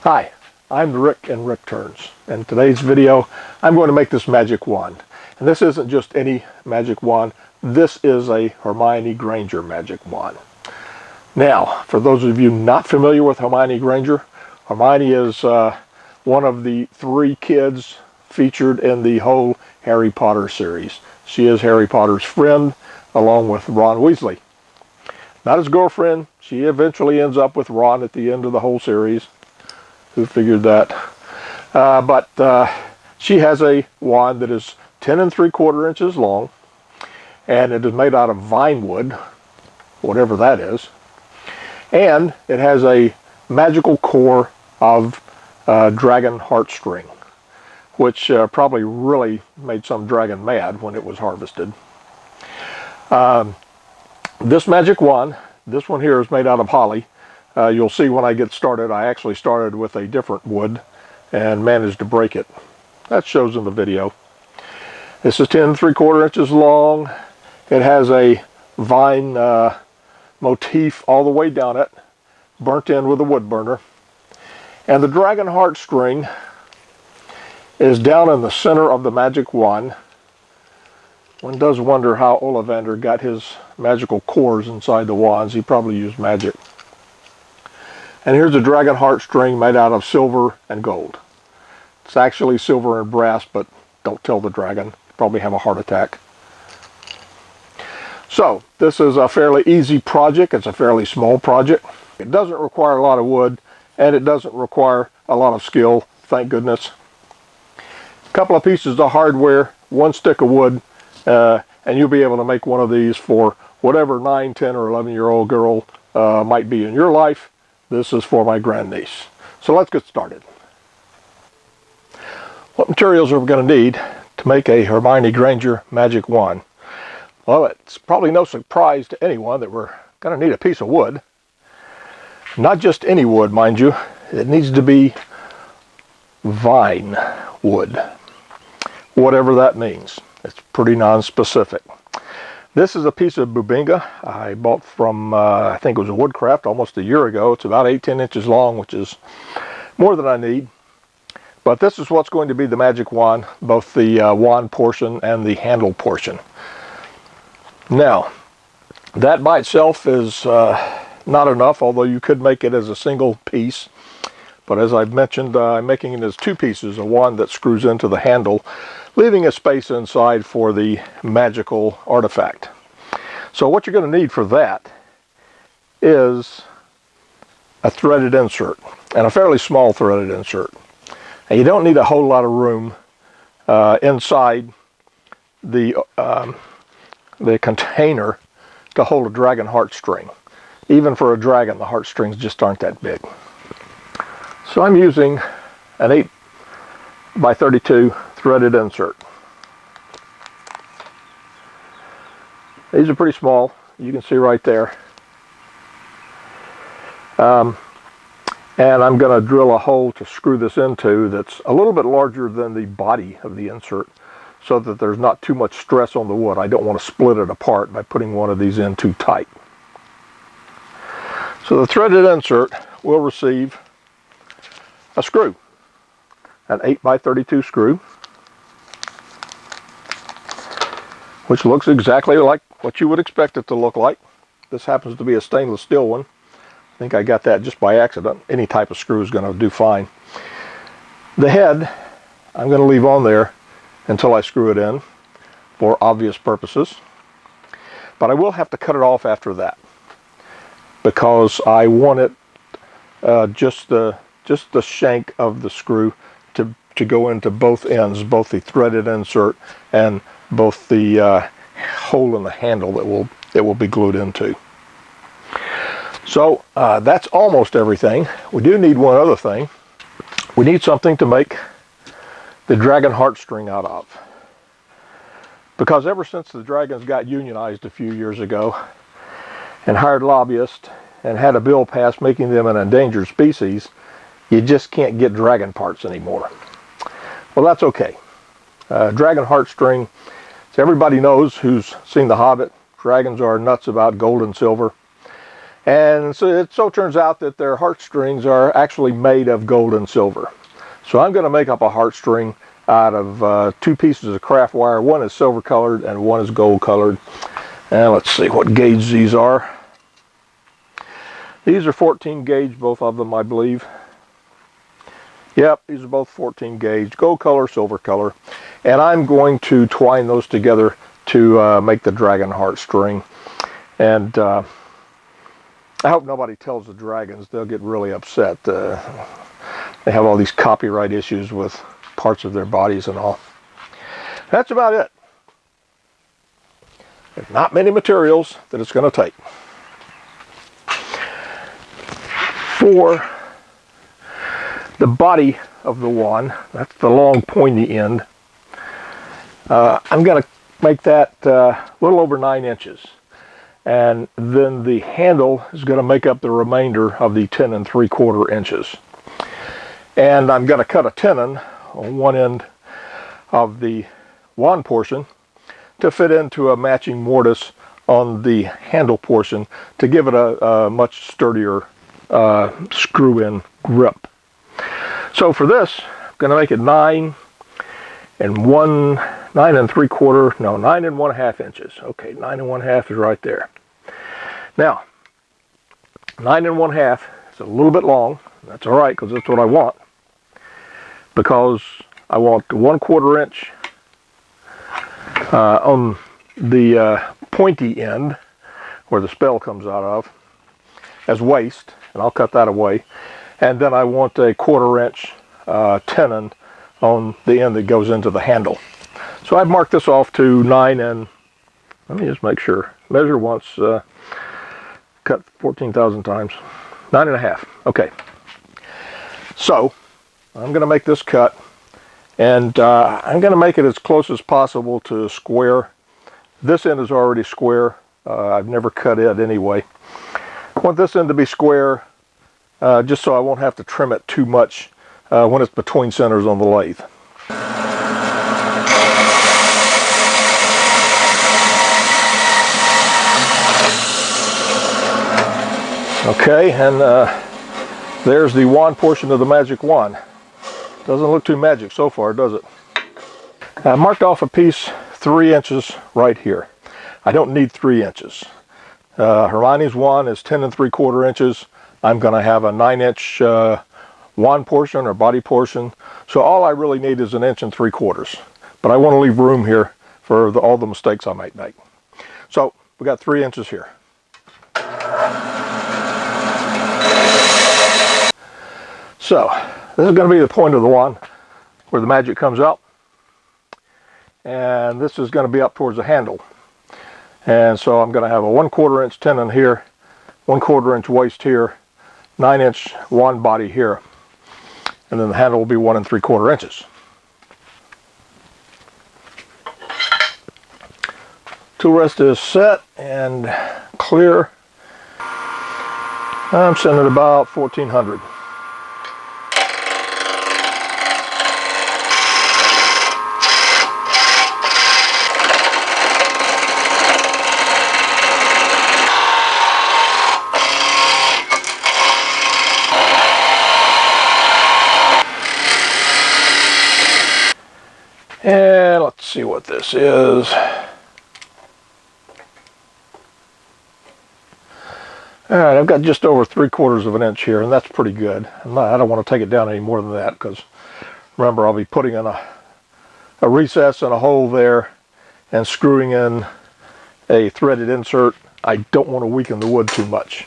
Hi, I'm Rick and Rick Turns. In today's video, I'm going to make this magic wand. And this isn't just any magic wand. This is a Hermione Granger magic wand. Now, for those of you not familiar with Hermione Granger, Hermione is one of the 3 kids featured in the whole Harry Potter series. She is Harry Potter's friend, along with Ron Weasley. Not his girlfriend. She eventually ends up with Ron at the end of the whole series. Who figured that? But she has a wand that is 10 3/4 inches long, and it is made out of vine wood, whatever that is, and it has a magical core of dragon heartstring, which probably really made some dragon mad when it was harvested. This magic wand, this one here, is made out of holly. You'll see when I get started, I actually started with a different wood and managed to break it. That shows in the video. This is 10 3/4 inches long. It has a vine motif all the way down it, burnt in with a wood burner. And the dragon heartstring is down in the center of the magic wand. One does wonder how Ollivander got his magical cores inside the wands. He probably used magic. And here's a dragon heartstring made out of silver and gold. It's actually silver and brass, but don't tell the dragon. Probably have a heart attack. So, this is a fairly easy project. It's a fairly small project. It doesn't require a lot of wood, and it doesn't require a lot of skill, thank goodness. A couple of pieces of hardware, 1 stick of wood, and you'll be able to make one of these for whatever 9, 10, or 11-year-old girl might be in your life. This is for my grandniece. So let's get started. What materials are we going to need to make a Hermione Granger magic wand? Well, it's probably no surprise to anyone that we're going to need a piece of wood. Not just any wood, mind you. It needs to be vine wood. Whatever that means. It's pretty non-specific. This is a piece of bubinga I bought from, I think it was a Woodcraft almost a year ago. It's about 8-10 inches long, which is more than I need. But this is what's going to be the magic wand, both the wand portion and the handle portion. Now, that by itself is not enough, although you could make it as a single piece. But as I've mentioned, I'm making it as 2 pieces, a wand that screws into the handle, leaving a space inside for the magical artifact. So what you're going to need for that is a threaded insert, and a fairly small threaded insert. And you don't need a whole lot of room inside the container to hold a dragon heartstring. Even for a dragon, the heartstrings just aren't that big. So I'm using an 8 by 32 threaded insert. These are pretty small. You can see right there. And I'm going to drill a hole to screw this into that's a little bit larger than the body of the insert, so that there's not too much stress on the wood. I don't want to split it apart by putting one of these in too tight. So the threaded insert will receive a screw, an 8 by 32 screw, which looks exactly like what you would expect it to look like. This happens to be a stainless steel one. I think I got that just by accident. Any type of screw is going to do fine. The head I'm going to leave on there until I screw it in for obvious purposes. But I will have to cut it off after that, because I want it just the shank of the screw to go into both ends, both the threaded insert and both the hole in the handle that will be glued into. So that's almost everything. We do need one other thing. We need something to make the dragon heartstring out of. Because ever since the dragons got unionized a few years ago and hired lobbyists and had a bill passed making them an endangered species, you just can't get dragon parts anymore. Well, that's okay. Dragon heartstring, as everybody knows who's seen The Hobbit, dragons are nuts about gold and silver. And so it so turns out that their heartstrings are actually made of gold and silver. So I'm going to make up a heartstring out of 2 pieces of craft wire. One is silver colored and one is gold colored. And let's see what gauge these are. These are 14 gauge, both of them, I believe. Yep, these are both 14 gauge, gold color, silver color. And I'm going to twine those together to make the dragon heartstring. And I hope nobody tells the dragons. They'll get really upset. They have all these copyright issues with parts of their bodies and all. That's about it. There's not many materials that it's going to take. For the body of the wand, that's the long pointy end, I'm going to make that a little over 9 inches. And then the handle is going to make up the remainder of the 10 3/4 inches. And I'm going to cut a tenon on one end of the wand portion to fit into a matching mortise on the handle portion to give it a much sturdier screw-in grip. So for this, I'm going to make it 9 1/2 inches. Okay, 9 1/2 is right there. Now, 9 1/2 is a little bit long. That's all right, because that's what I want. Because I want 1/4 inch on the pointy end, where the spell comes out of, as waste, and I'll cut that away. And then I want a 1/4 inch tenon on the end that goes into the handle. So I've marked this off to 9 and, let me just make sure, measure once, cut 14,000 times, 9 1/2. Okay. So I'm going to make this cut, and I'm going to make it as close as possible to square. This end is already square. I've never cut it anyway. I want this end to be square, just so I won't have to trim it too much when it's between centers on the lathe. Okay, and there's the wand portion of the magic wand. Doesn't look too magic so far, does it? I marked off a piece 3 inches right here. I don't need 3 inches. Hermione's wand is 10 3/4 inches. I'm going to have a 9 inch wand portion or body portion. So all I really need is 1 3/4 inches. But I want to leave room here for all the mistakes I might make. So we got 3 inches here. So this is going to be the point of the wand where the magic comes out. And this is going to be up towards the handle. And so I'm going to have a 1/4 inch tenon here, 1/4 inch waist here, 9 inch wand body here. And then the handle will be 1 3/4 inches. Tool rest is set and clear. I'm sitting at about 1400. And let's see what this is. Alright, I've got just over 3/4 inch here, and that's pretty good. I don't want to take it down any more than that, because remember, I'll be putting in a recess and a hole there and screwing in a threaded insert. I don't want to weaken the wood too much.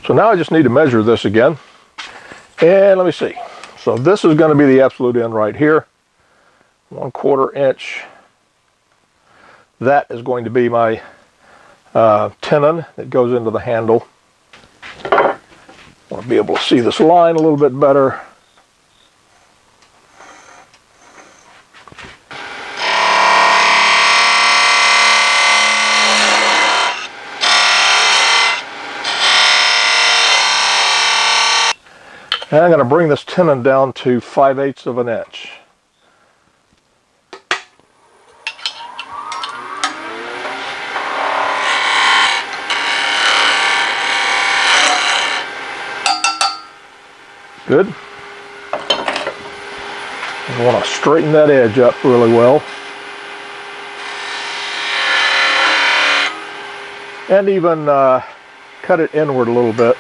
So now I just need to measure this again. And let me see. So this is going to be the absolute end right here. 1/4 inch. That is going to be my tenon that goes into the handle. I want to be able to see this line a little bit better. And I'm going to bring this tenon down to 5/8 of an inch. Good. I want to straighten that edge up really well. And even cut it inward a little bit.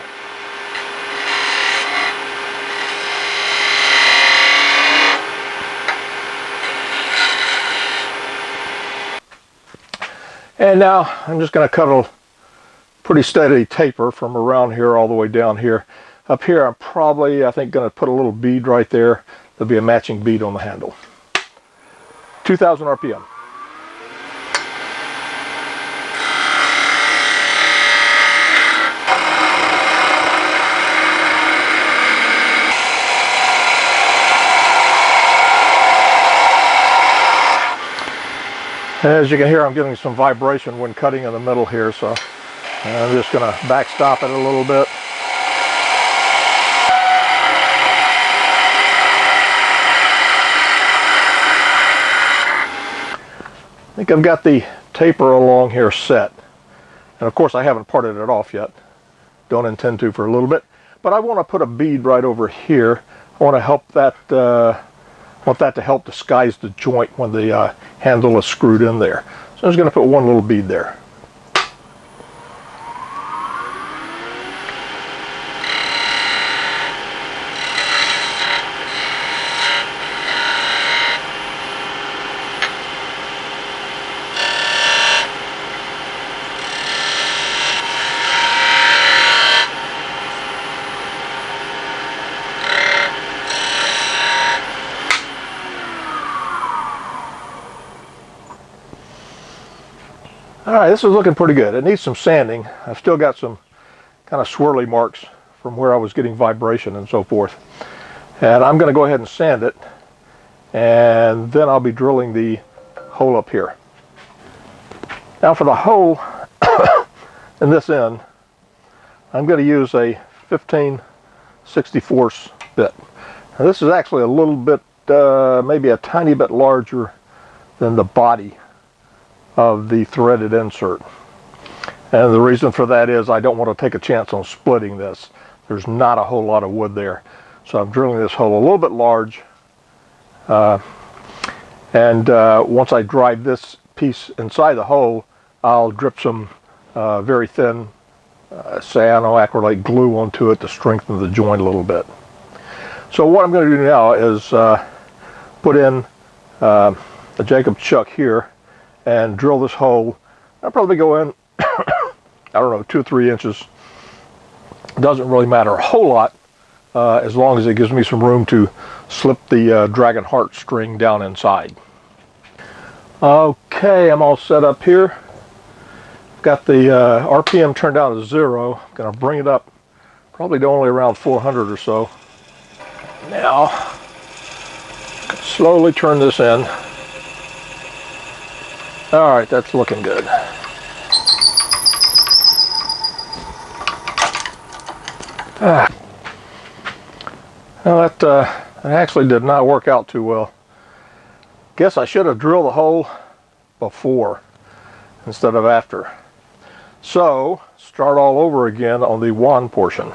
And now I'm just going to cut a pretty steady taper from around here all the way down here. Up here I'm probably, I think, going to put a little bead right there. There'll be a matching bead on the handle. 2,000 RPM. As you can hear, I'm getting some vibration when cutting in the middle here, so I'm just going to backstop it a little bit. I think I've got the taper along here set. And of course I haven't parted it off yet. Don't intend to for a little bit. But I want to put a bead right over here. I want to help that want that to help disguise the joint when the handle is screwed in there. So I'm just going to put one little bead there. Alright, this is looking pretty good. It needs some sanding. I've still got some kind of swirly marks from where I was getting vibration and so forth. And I'm going to go ahead and sand it, and then I'll be drilling the hole up here. Now for the hole in this end, I'm going to use a 15/64 bit. Now this is actually a little bit, maybe a tiny bit larger than the body of the threaded insert. And the reason for that is I don't want to take a chance on splitting this. There's not a whole lot of wood there. So I'm drilling this hole a little bit large. Once I drive this piece inside the hole, I'll drip some very thin cyanoacrylate glue onto it to strengthen the joint a little bit. So what I'm going to do now is put in a Jacob chuck here and drill this hole. I'll probably go in, I don't know, 2 or 3 inches. Doesn't really matter a whole lot, as long as it gives me some room to slip the dragon heart string down inside. Okay, I'm all set up here. Got the RPM turned down to 0. I'm going to bring it up probably to only around 400 or so. Now, slowly turn this in. All right, that's looking good. Well, that actually did not work out too well. Guess I should have drilled the hole before instead of after. So, start all over again on the wand portion.